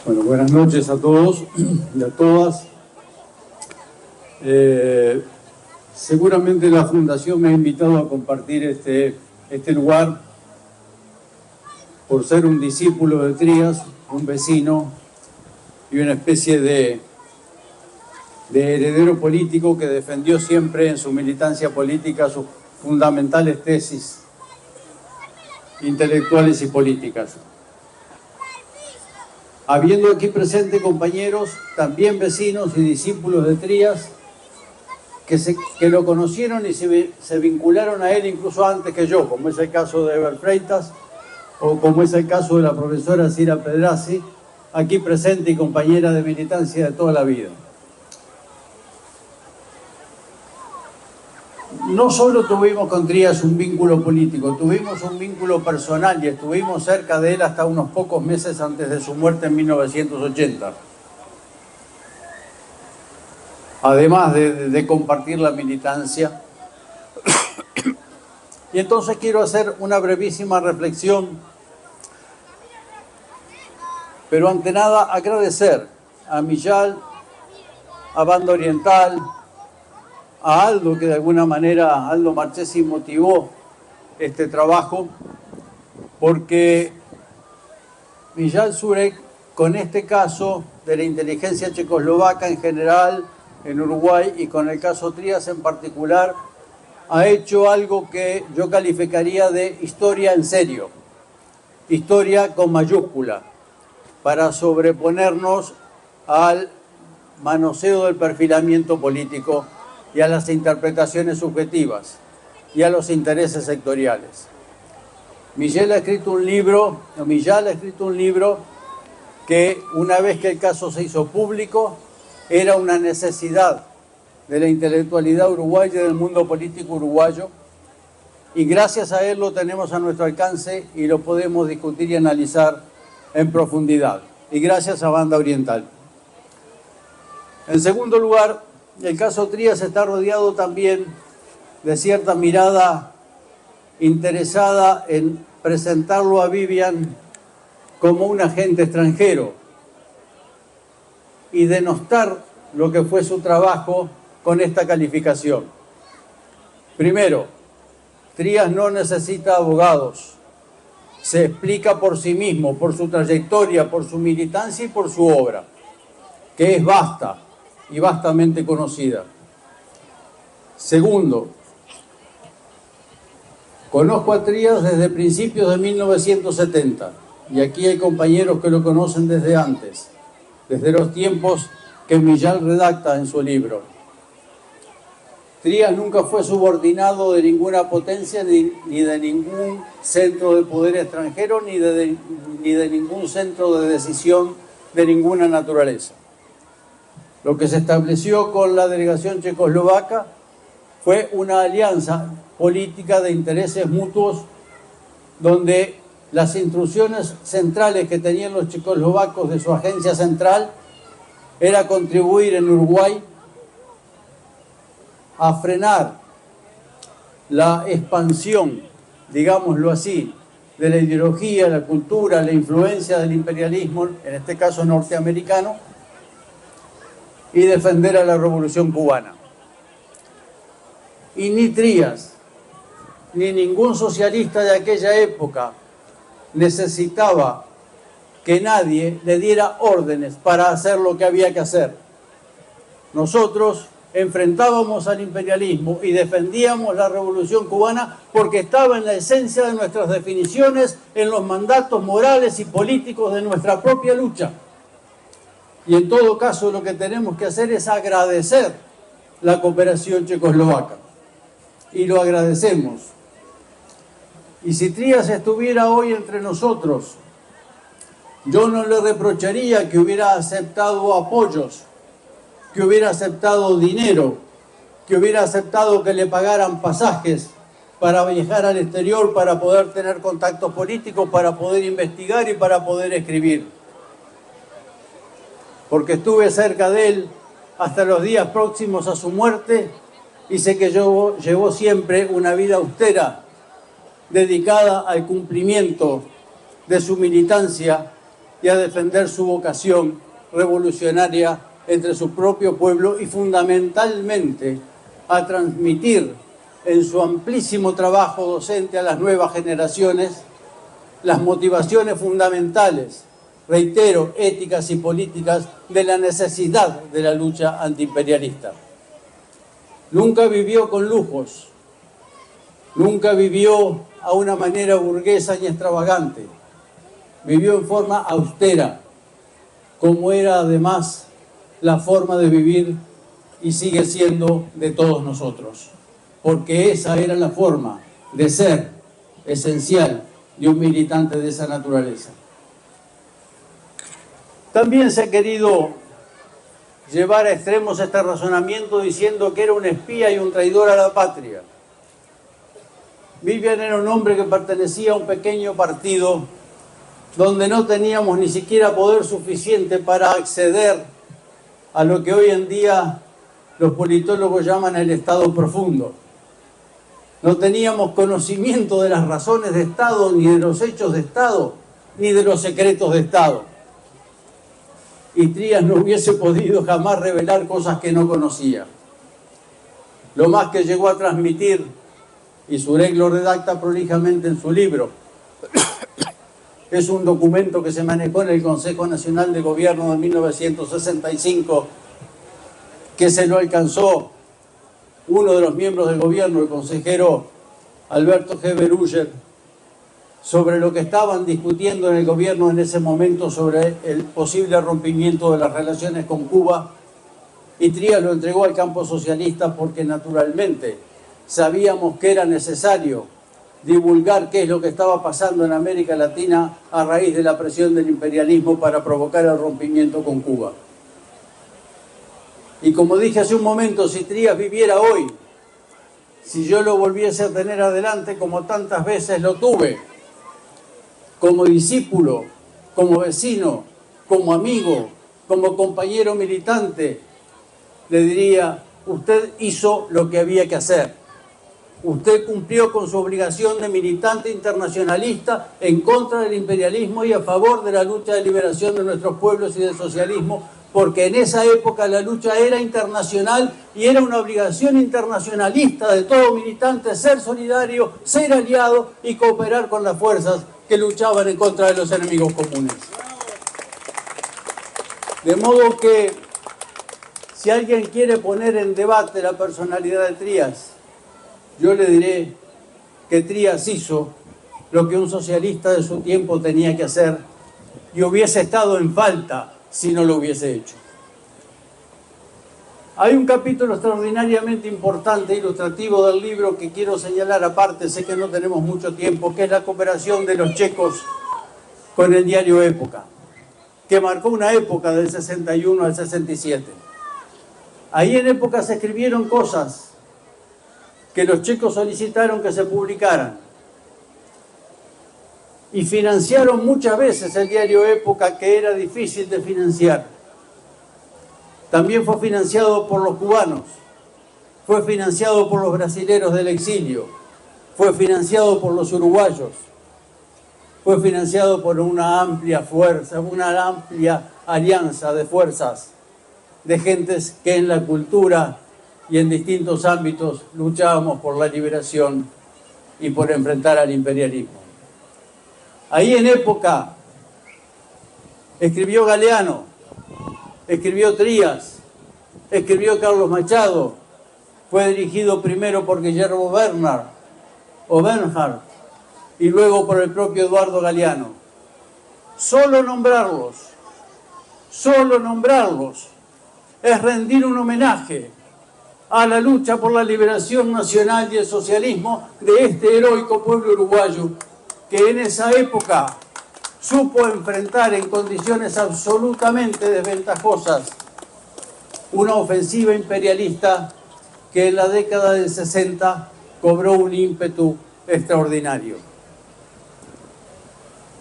Bueno, buenas noches a todos y a todas. Seguramente la Fundación me ha invitado a compartir este lugar por ser un discípulo de Trías, un vecino y una especie de heredero político que defendió siempre en su militancia política sus fundamentales tesis intelectuales y políticas. Habiendo aquí presente compañeros, también vecinos y discípulos de Trías, que lo conocieron y se vincularon a él incluso antes que yo, como es el caso de Eber Freitas o como es el caso de la profesora Cira Pedrazzi, aquí presente y compañera de militancia de toda la vida. No solo tuvimos con Trías un vínculo político, tuvimos un vínculo personal y estuvimos cerca de él hasta unos pocos meses antes de su muerte en 1980. Además de compartir la militancia. Y entonces quiero hacer una brevísima reflexión, pero ante nada agradecer a Millán, a Banda Oriental, a Aldo, que de alguna manera Aldo Marchesi motivó este trabajo, porque Millán Zurek, con este caso de la inteligencia checoslovaca en general, en Uruguay, y con el caso Trías en particular, ha hecho algo que yo calificaría de historia en serio, historia con mayúscula, para sobreponernos al manoseo del perfilamiento político y a las interpretaciones subjetivas y a los intereses sectoriales. Millán ha escrito un libro que una vez que el caso se hizo público, era una necesidad de la intelectualidad uruguaya y del mundo político uruguayo, y gracias a él lo tenemos a nuestro alcance y lo podemos discutir y analizar en profundidad, y gracias a Banda Oriental. En segundo lugar, el caso Trías está rodeado también de cierta mirada interesada en presentarlo a Vivian como un agente extranjero y denostar lo que fue su trabajo con esta calificación. Primero, Trías no necesita abogados. Se explica por sí mismo, por su trayectoria, por su militancia y por su obra, que es vasta y vastamente conocida. Segundo, conozco a Trías desde principios de 1970, y aquí hay compañeros que lo conocen desde antes, desde los tiempos que Millán redacta en su libro. Trías nunca fue subordinado de ninguna potencia, ni de ningún centro de poder extranjero, ni de ningún centro de decisión de ninguna naturaleza. Lo que se estableció con la delegación checoslovaca fue una alianza política de intereses mutuos, donde las instrucciones centrales que tenían los checoslovacos de su agencia central era contribuir en Uruguay a frenar la expansión, digámoslo así, de la ideología, la cultura, la influencia del imperialismo, en este caso norteamericano, y defender a la Revolución Cubana. Y ni Trías, ni ningún socialista de aquella época necesitaba que nadie le diera órdenes para hacer lo que había que hacer. Nosotros enfrentábamos al imperialismo y defendíamos la Revolución Cubana porque estaba en la esencia de nuestras definiciones, en los mandatos morales y políticos de nuestra propia lucha. Y en todo caso lo que tenemos que hacer es agradecer la cooperación checoslovaca. Y lo agradecemos. Y si Trías estuviera hoy entre nosotros, yo no le reprocharía que hubiera aceptado apoyos, que hubiera aceptado dinero, que hubiera aceptado que le pagaran pasajes para viajar al exterior, para poder tener contactos políticos, para poder investigar y para poder escribir. Porque estuve cerca de él hasta los días próximos a su muerte y sé que llevó siempre una vida austera, dedicada al cumplimiento de su militancia y a defender su vocación revolucionaria entre su propio pueblo y fundamentalmente a transmitir en su amplísimo trabajo docente a las nuevas generaciones las motivaciones fundamentales, reitero, éticas y políticas de la necesidad de la lucha antiimperialista. Nunca vivió con lujos, nunca vivió a una manera burguesa ni extravagante, vivió en forma austera, como era además la forma de vivir y sigue siendo de todos nosotros, porque esa era la forma de ser esencial de un militante de esa naturaleza. También se ha querido llevar a extremos este razonamiento diciendo que era un espía y un traidor a la patria. Vivian era un hombre que pertenecía a un pequeño partido donde no teníamos ni siquiera poder suficiente para acceder a lo que hoy en día los politólogos llaman el Estado profundo. No teníamos conocimiento de las razones de Estado, ni de los hechos de Estado, ni de los secretos de Estado. Y Trías no hubiese podido jamás revelar cosas que no conocía. Lo más que llegó a transmitir, y Surek lo redacta prolijamente en su libro, es un documento que se manejó en el Consejo Nacional de Gobierno de 1965, que se lo alcanzó uno de los miembros del gobierno, el consejero Alberto G. Beruller, sobre lo que estaban discutiendo en el gobierno en ese momento sobre el posible rompimiento de las relaciones con Cuba, y Trías lo entregó al campo socialista porque naturalmente sabíamos que era necesario divulgar qué es lo que estaba pasando en América Latina a raíz de la presión del imperialismo para provocar el rompimiento con Cuba. Y como dije hace un momento, si Trías viviera hoy, si yo lo volviese a tener adelante como tantas veces lo tuve, como discípulo, como vecino, como amigo, como compañero militante, le diría, usted hizo lo que había que hacer. Usted cumplió con su obligación de militante internacionalista en contra del imperialismo y a favor de la lucha de liberación de nuestros pueblos y del socialismo, porque en esa época la lucha era internacional y era una obligación internacionalista de todo militante ser solidario, ser aliado y cooperar con las fuerzas que luchaban en contra de los enemigos comunes. De modo que, si alguien quiere poner en debate la personalidad de Trías, yo le diré que Trías hizo lo que un socialista de su tiempo tenía que hacer y hubiese estado en falta si no lo hubiese hecho. Hay un capítulo extraordinariamente importante, ilustrativo del libro que quiero señalar aparte, sé que no tenemos mucho tiempo, que es la cooperación de los checos con el diario Época, que marcó una época del 61 al 67. Ahí en Época se escribieron cosas que los checos solicitaron que se publicaran y financiaron muchas veces el diario Época, que era difícil de financiar. También fue financiado por los cubanos, fue financiado por los brasileros del exilio, fue financiado por los uruguayos, fue financiado por una amplia fuerza, una amplia alianza de fuerzas, de gentes que en la cultura y en distintos ámbitos luchábamos por la liberación y por enfrentar al imperialismo. Ahí en Época escribió Galeano, escribió Trías, escribió Carlos Machado, fue dirigido primero por Guillermo Bernhardt y luego por el propio Eduardo Galeano. Solo nombrarlos es rendir un homenaje a la lucha por la liberación nacional y el socialismo de este heroico pueblo uruguayo que en esa época supo enfrentar en condiciones absolutamente desventajosas una ofensiva imperialista que en la década del 60 cobró un ímpetu extraordinario.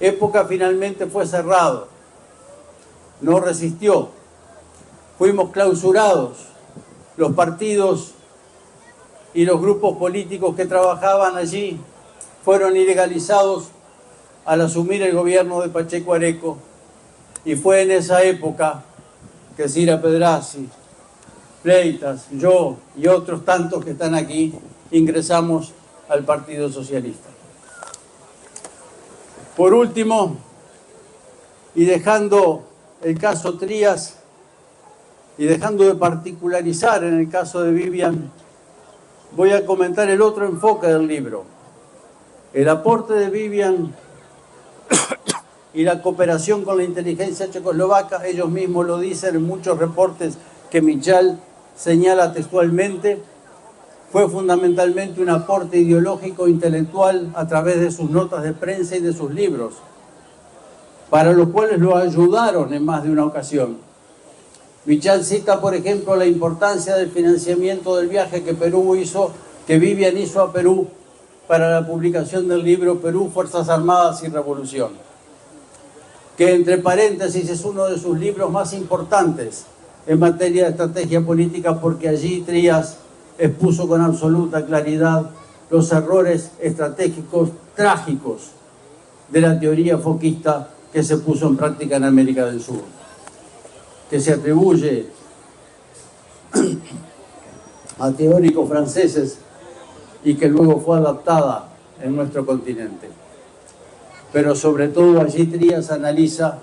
Época finalmente fue cerrado, no resistió, fuimos clausurados, los partidos y los grupos políticos que trabajaban allí fueron ilegalizados al asumir el gobierno de Pacheco Areco Y fue en esa época que Cira Pedrassi, Fleitas, yo y otros tantos que están aquí ingresamos al Partido Socialista. Por último, y dejando el caso Trías y dejando de particularizar en el caso de Vivian, voy a comentar el otro enfoque del libro. El aporte de Vivian y la cooperación con la inteligencia checoslovaca, ellos mismos lo dicen en muchos reportes que Michal señala textualmente, fue fundamentalmente un aporte ideológico e intelectual a través de sus notas de prensa y de sus libros, para los cuales lo ayudaron en más de una ocasión. Michal cita, por ejemplo, la importancia del financiamiento del viaje que Vivian hizo a Perú para la publicación del libro Perú, Fuerzas Armadas y Revolución, que entre paréntesis es uno de sus libros más importantes en materia de estrategia política, porque allí Trías expuso con absoluta claridad los errores estratégicos trágicos de la teoría foquista que se puso en práctica en América del Sur, que se atribuye a teóricos franceses y que luego fue adaptada en nuestro continente. Pero sobre todo allí Trías analiza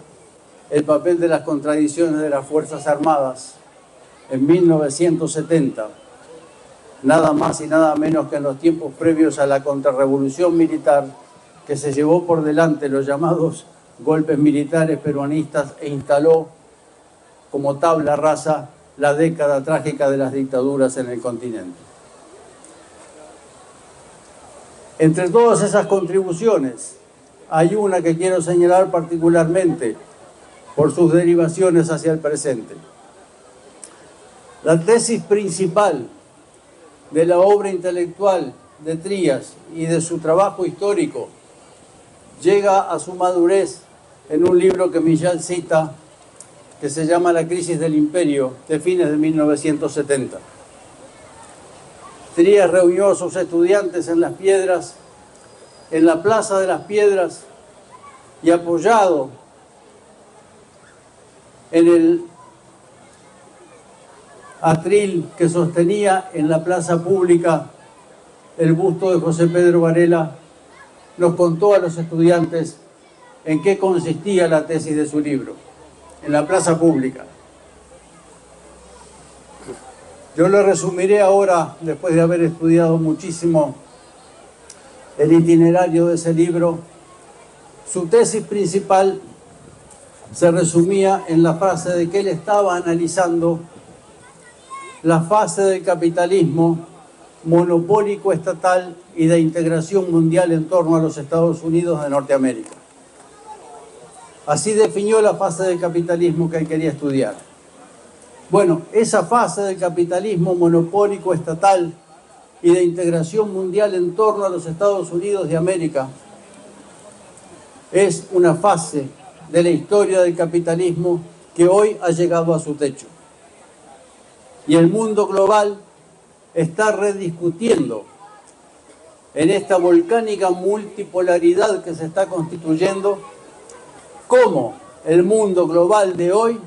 el papel de las contradicciones de las Fuerzas Armadas en 1970, nada más y nada menos que en los tiempos previos a la contrarrevolución militar que se llevó por delante los llamados golpes militares peronistas e instaló como tabla rasa la década trágica de las dictaduras en el continente. Entre todas esas contribuciones, hay una que quiero señalar particularmente por sus derivaciones hacia el presente. La tesis principal de la obra intelectual de Trías y de su trabajo histórico llega a su madurez en un libro que Michal cita, que se llama La crisis del imperio, de fines de 1970. Trías reunió a sus estudiantes en Las Piedras, en la Plaza de las Piedras, y apoyado en el atril que sostenía en la plaza pública el busto de José Pedro Varela, nos contó a los estudiantes en qué consistía la tesis de su libro, en la plaza pública. Yo le resumiré ahora, después de haber estudiado muchísimo el itinerario de ese libro. Su tesis principal se resumía en la frase de que él estaba analizando la fase del capitalismo monopólico estatal y de integración mundial en torno a los Estados Unidos de Norteamérica. Así definió la fase del capitalismo que él quería estudiar. Bueno, esa fase del capitalismo monopólico estatal y de integración mundial en torno a los Estados Unidos de América es una fase de la historia del capitalismo que hoy ha llegado a su techo. Y el mundo global está rediscutiendo en esta volcánica multipolaridad que se está constituyendo cómo el mundo global de hoy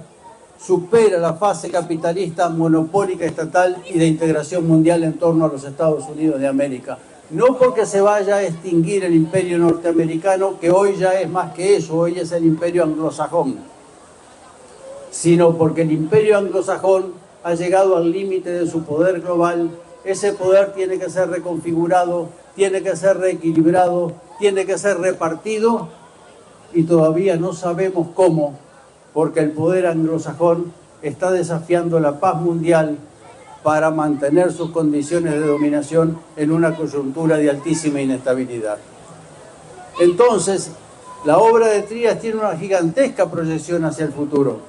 supera la fase capitalista monopólica estatal y de integración mundial en torno a los Estados Unidos de América. No porque se vaya a extinguir el imperio norteamericano, que hoy ya es más que eso, hoy es el imperio anglosajón, sino porque el imperio anglosajón ha llegado al límite de su poder global. Ese poder tiene que ser reconfigurado, tiene que ser reequilibrado, tiene que ser repartido, y todavía no sabemos cómo, porque el poder anglosajón está desafiando la paz mundial para mantener sus condiciones de dominación en una coyuntura de altísima inestabilidad. Entonces, la obra de Trías tiene una gigantesca proyección hacia el futuro.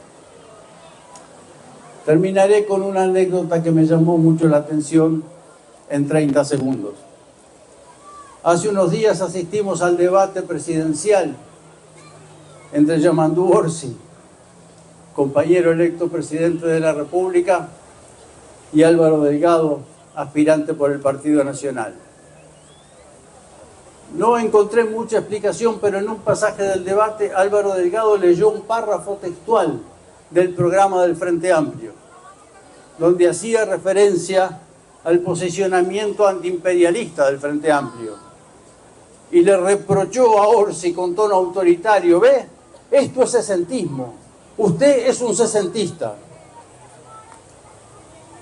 Terminaré con una anécdota que me llamó mucho la atención en 30 segundos. Hace unos días asistimos al debate presidencial entre Yamandu Orsi, compañero electo presidente de la República, y Álvaro Delgado, aspirante por el Partido Nacional. No encontré mucha explicación, pero en un pasaje del debate Álvaro Delgado leyó un párrafo textual del programa del Frente Amplio, donde hacía referencia al posicionamiento antiimperialista del Frente Amplio. Y le reprochó a Orsi con tono autoritario: ¿ve? Esto es sesentismo. Usted es un sesentista.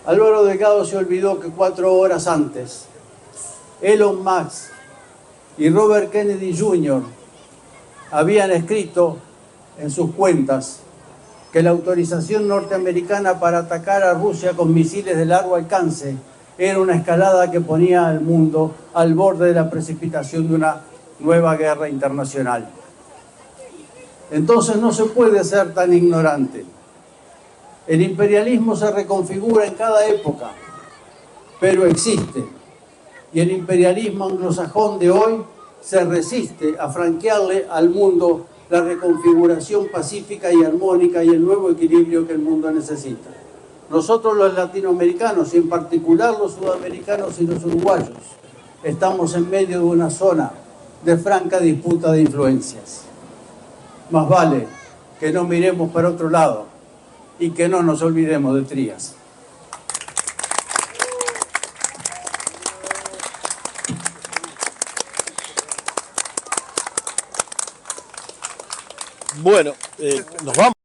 Álvaro Delgado se olvidó que 4 horas antes, Elon Musk y Robert Kennedy Jr. habían escrito en sus cuentas que la autorización norteamericana para atacar a Rusia con misiles de largo alcance era una escalada que ponía al mundo al borde de la precipitación de una nueva guerra internacional. Entonces no se puede ser tan ignorante. El imperialismo se reconfigura en cada época, pero existe. Y el imperialismo anglosajón de hoy se resiste a franquearle al mundo la reconfiguración pacífica y armónica y el nuevo equilibrio que el mundo necesita. Nosotros los latinoamericanos, y en particular los sudamericanos y los uruguayos, estamos en medio de una zona de franca disputa de influencias. Más vale que no miremos para otro lado y que no nos olvidemos de Trías. Bueno, nos vamos.